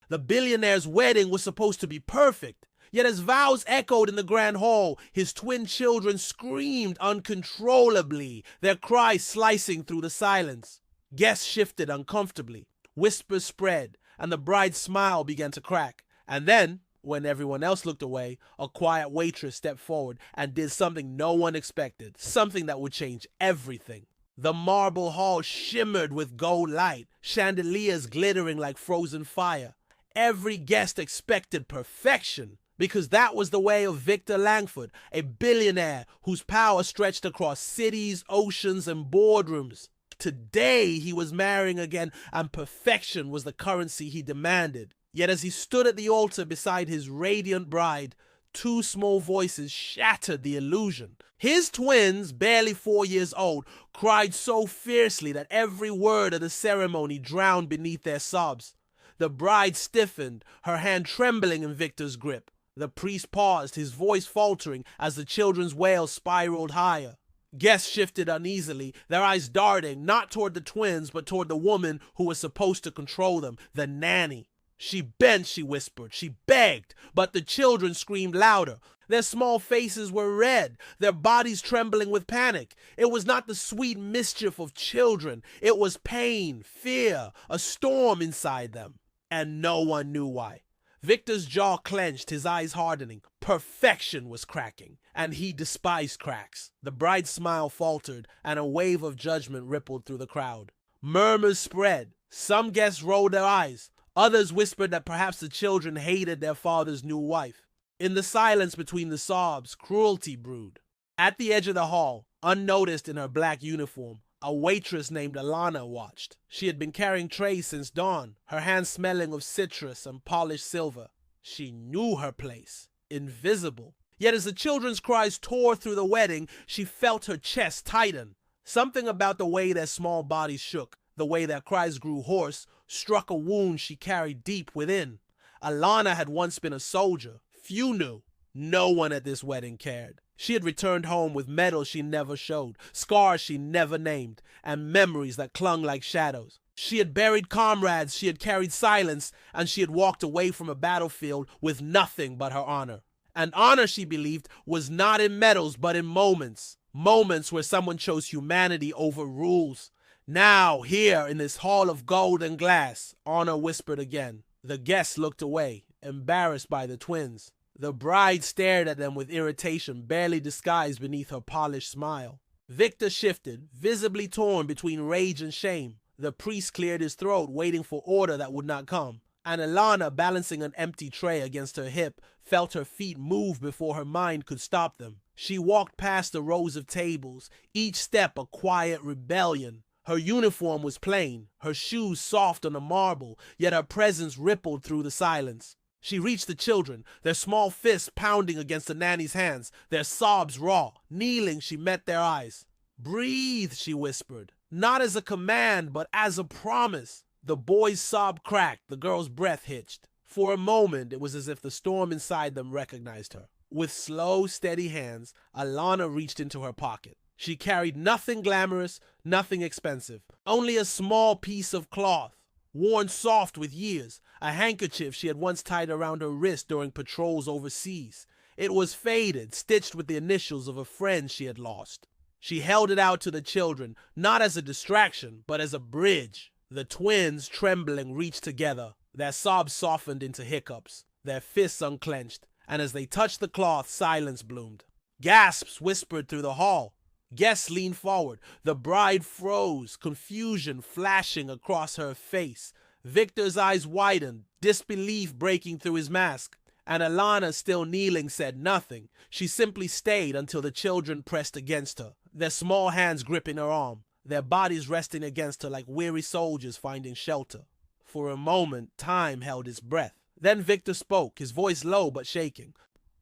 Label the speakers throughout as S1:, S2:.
S1: The billionaire's wedding was supposed to be perfect. Yet as vows echoed in the grand hall, his twin children screamed uncontrollably, their cries slicing through the silence. Guests shifted uncomfortably. Whispers spread, and the bride's smile began to crack. And then, when everyone else looked away, a quiet waitress stepped forward and did something no one expected, something that would change everything. The marble hall shimmered with gold light, chandeliers glittering like frozen fire. Every guest expected perfection, because that was the way of Victor Langford, a billionaire whose power stretched across cities, oceans, and boardrooms. Today he was marrying again, and perfection was the currency he demanded. Yet as he stood at the altar beside his radiant bride, two small voices shattered the illusion. His twins, barely 4 years old, cried so fiercely that every word of the ceremony drowned beneath their sobs. The bride stiffened, her hand trembling in Victor's grip. The priest paused, his voice faltering as the children's wails spiraled higher. Guests shifted uneasily, their eyes darting not toward the twins but toward the woman who was supposed to control them, the nanny. She bent, she whispered, she begged, but the children screamed louder. Their small faces were red, their bodies trembling with panic. It was not the sweet mischief of children. It was pain, fear, a storm inside them. And no one knew why. Victor's jaw clenched, his eyes hardening. Perfection was cracking, and he despised cracks. The bride's smile faltered, and a wave of judgment rippled through the crowd. Murmurs spread. Some guests rolled their eyes. Others whispered that perhaps the children hated their father's new wife. In the silence between the sobs, cruelty brewed. At the edge of the hall, unnoticed in her black uniform, a waitress named Alana watched. She had been carrying trays since dawn, her hands smelling of citrus and polished silver. She knew her place. Invisible. Yet as the children's cries tore through the wedding, she felt her chest tighten. Something about the way their small bodies shook, the way their cries grew hoarse, struck a wound she carried deep within. Alana had once been a soldier. Few knew. No one at this wedding cared. She had returned home with medals she never showed, scars she never named, and memories that clung like shadows. She had buried comrades, she had carried silence, and she had walked away from a battlefield with nothing but her honor. And honor, she believed, was not in medals but in moments. Moments where someone chose humanity over rules. Now, here in this hall of gold and glass, honor whispered again. The guests looked away, embarrassed by the twins. The bride stared at them with irritation barely disguised beneath her polished smile. Victor shifted, visibly torn between rage and shame. The priest cleared his throat, waiting for order that would not come. And Alana, balancing an empty tray against her hip, felt her feet move before her mind could stop them. She walked past the rows of tables, each step a quiet rebellion. Her uniform was plain, her shoes soft on the marble, yet her presence rippled through the silence. She reached the children, their small fists pounding against the nanny's hands, their sobs raw. Kneeling, she met their eyes. "Breathe," she whispered, not as a command, but as a promise. The boy's sob cracked, the girl's breath hitched. For a moment, it was as if the storm inside them recognized her. With slow, steady hands, Alana reached into her pocket. She carried nothing glamorous, nothing expensive, only a small piece of cloth, worn soft with years, a handkerchief she had once tied around her wrist during patrols overseas. It was faded, stitched with the initials of a friend she had lost. She held it out to the children, not as a distraction, but as a bridge. The twins, trembling, reached together. Their sobs softened into hiccups, their fists unclenched, and as they touched the cloth, silence bloomed. Gasps whispered through the hall. Guests leaned forward. The bride froze, confusion flashing across her face. Victor's eyes widened, disbelief breaking through his mask. And Alana, still kneeling, said nothing. She simply stayed until the children pressed against her, their small hands gripping her arm, their bodies resting against her like weary soldiers finding shelter. For a moment, time held its breath. Then Victor spoke, his voice low but shaking.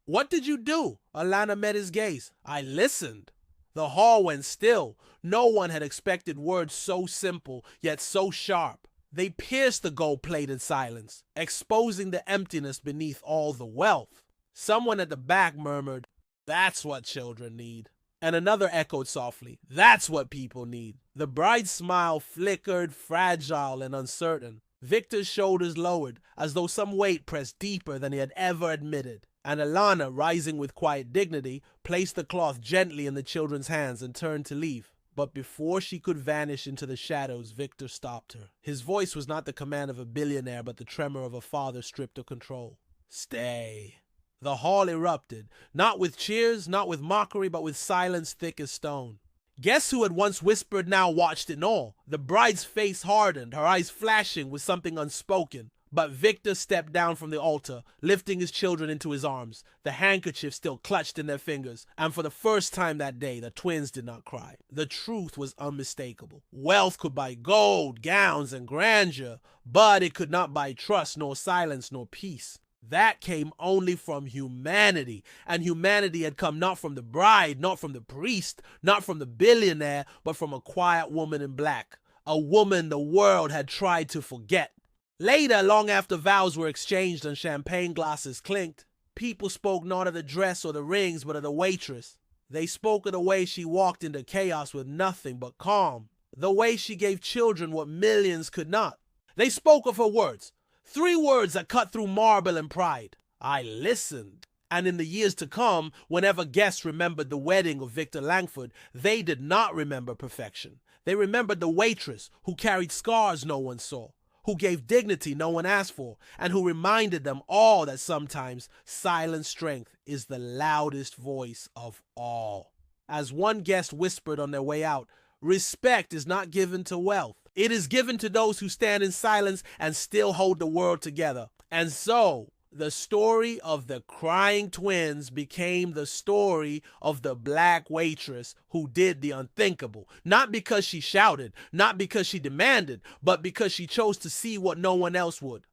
S1: "What did you do?" Alana met his gaze. "I listened." The hall went still. No one had expected words so simple, yet so sharp. They pierced the gold-plated silence, exposing the emptiness beneath all the wealth. Someone at the back murmured, "That's what children need." And another echoed softly, "That's what people need." The bride's smile flickered, fragile and uncertain. Victor's shoulders lowered, as though some weight pressed deeper than he had ever admitted. And Alana, rising with quiet dignity, placed the cloth gently in the children's hands and turned to leave. But before she could vanish into the shadows, Victor stopped her. His voice was not the command of a billionaire, but the tremor of a father stripped of control. Stay. The hall erupted, not with cheers, not with mockery, but with silence thick as stone. Guess who had once whispered now watched in awe? The bride's face hardened, her eyes flashing with something unspoken. But Victor stepped down from the altar, lifting his children into his arms, the handkerchief still clutched in their fingers, and for the first time that day, the twins did not cry. The truth was unmistakable. Wealth could buy gold, gowns, and grandeur, but it could not buy trust, nor silence, nor peace. That came only from humanity, and humanity had come not from the bride, not from the priest, not from the billionaire, but from a quiet woman in black, a woman the world had tried to forget. Later, long after vows were exchanged and champagne glasses clinked, people spoke not of the dress or the rings, but of the waitress. They spoke of the way she walked into chaos with nothing but calm, the way she gave children what millions could not. They spoke of her words, 3 words that cut through marble and pride. I listened. And in the years to come, whenever guests remembered the wedding of Victor Langford, they did not remember perfection. They remembered the waitress who carried scars no one saw, who gave dignity no one asked for, and who reminded them all that sometimes silent strength is the loudest voice of all. As one guest whispered on their way out, respect is not given to wealth. It is given to those who stand in silence and still hold the world together. And so, the story of the crying twins became the story of the black waitress who did the unthinkable. Not because she shouted, not because she demanded, but because she chose to see what no one else would.